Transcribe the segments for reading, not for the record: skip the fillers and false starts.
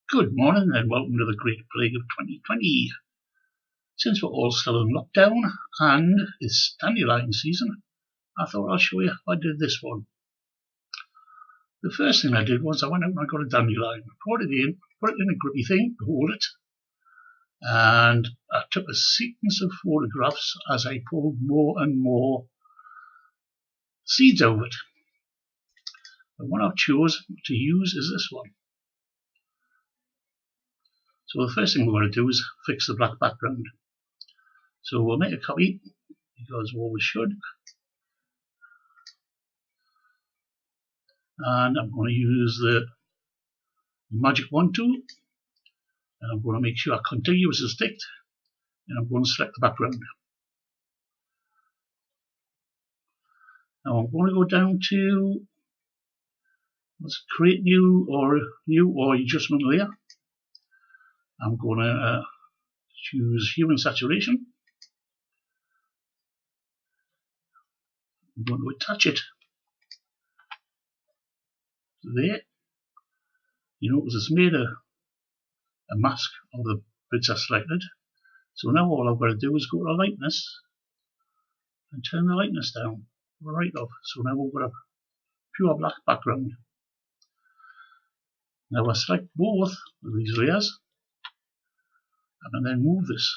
Good morning and welcome to the Great Plague of 2020. Since we're all still in lockdown and it's Dandelion season, I thought I'll show you how I did this one. The first thing I did was I went out and I got a dandelion, put it in a grippy thing to hold it, and I took a sequence of photographs as I pulled more and more seeds out of it. The one I've chose to use is this one. So the first thing we're going to do is fix the black background. So we'll make a copy, because we always should. And I'm going to use the magic wand tool. And I'm going to make sure contiguous is ticked. And I'm going to select the background. Now I'm going to go down to let's create new or adjustment layer. I'm going to choose hue and saturation. I'm going to attach it to there. You notice it's made a mask of the bits I selected. So now all I've got to do is go to lightness and turn the lightness down right off. So now we've got a pure black background. Now I select both of these layers and then move this.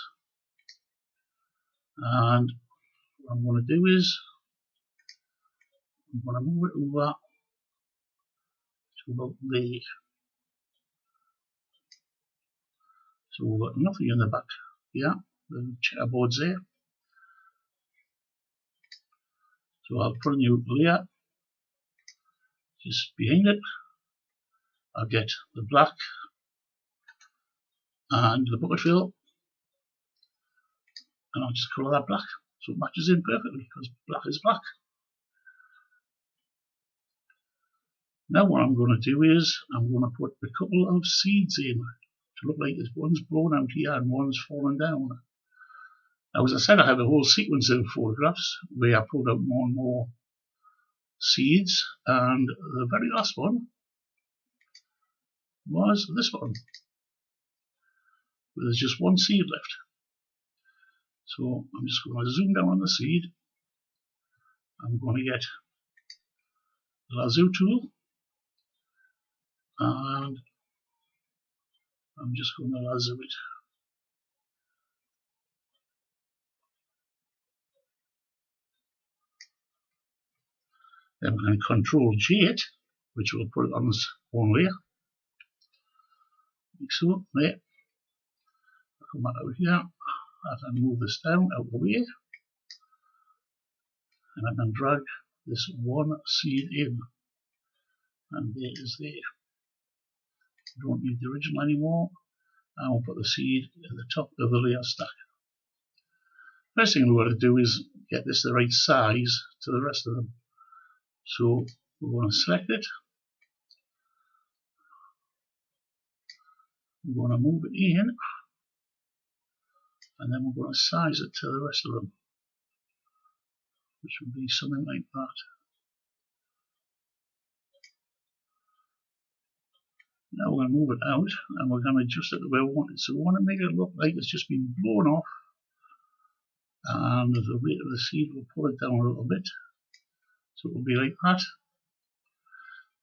And what I'm going to do is I'm going to move it over to about there. So we've got nothing in the back here, the checkerboard's there. So I'll put a new layer just behind it. I'll get the black and the bucket fill, and I'll just colour that black so it matches in perfectly, because black is black. Now what I'm going to do is I'm going to put a couple of seeds in to look like this one's blown out here and one's fallen down. Now, as I said, I have a whole sequence of photographs where I pulled out more and more seeds, and the very last one was this one, where there's just one seed left. So I'm just going to zoom down on the seed. I'm going to get the lasso tool, and I'm just going to lasso it. Then we're going to Control J it, which will put it on its own layer. Like so, there. I'll come back out here, and move this down out of the way. And I can drag this one seed in. And there it is there. I don't need the original anymore. I will put the seed at the top of the layer stack. First thing we're going to do is get this the right size to the rest of them. So we're going to select it. We're going to move it in, and then we're going to size it to the rest of them, which would be something like that. Now we're going to move it out, and we're going to adjust it the way we want it. So we want to make it look like it's just been blown off, and the weight of the seed will pull it down a little bit. So it will be like that.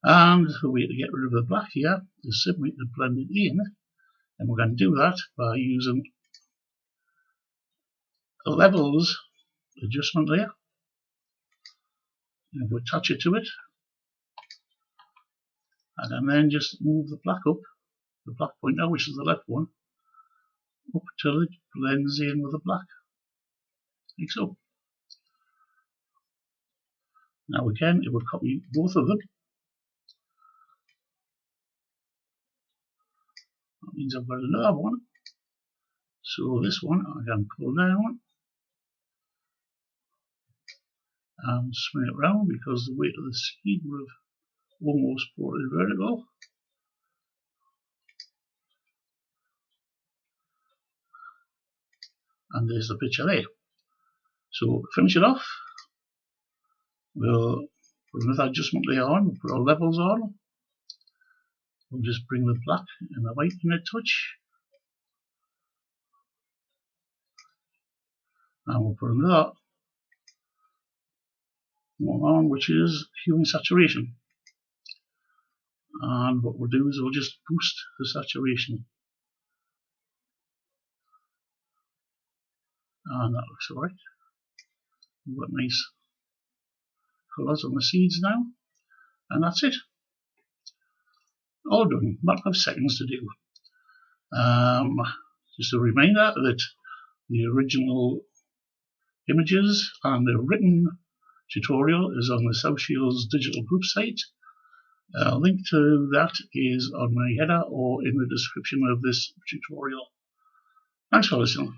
And the way to get rid of the black here is simply to blend it in, and we're going to do that by using the levels adjustment layer. And we'll attach it to it, and then just move the black up, the black pointer, which is the left one, up till it blends in with the black, like so. Now again, it would copy both of them. That means I've got another one. So this one I can pull down and swing it round, because the weight of the seed would have almost brought it vertical. And there's the picture there. So to finish it off, we'll put another adjustment layer on, we'll put our levels on, We'll just bring the black and the white in a touch. And we'll put another one on, which is hue and saturation. And what we'll do is we'll just boost the saturation. And that looks alright. We've got nice colours on the seeds now. And that's it. All done. Matter of seconds to do. Just a reminder that the original images and the written tutorial is on the South Shields digital group site. A link to that is on my header or in the description of this tutorial. Thanks for listening.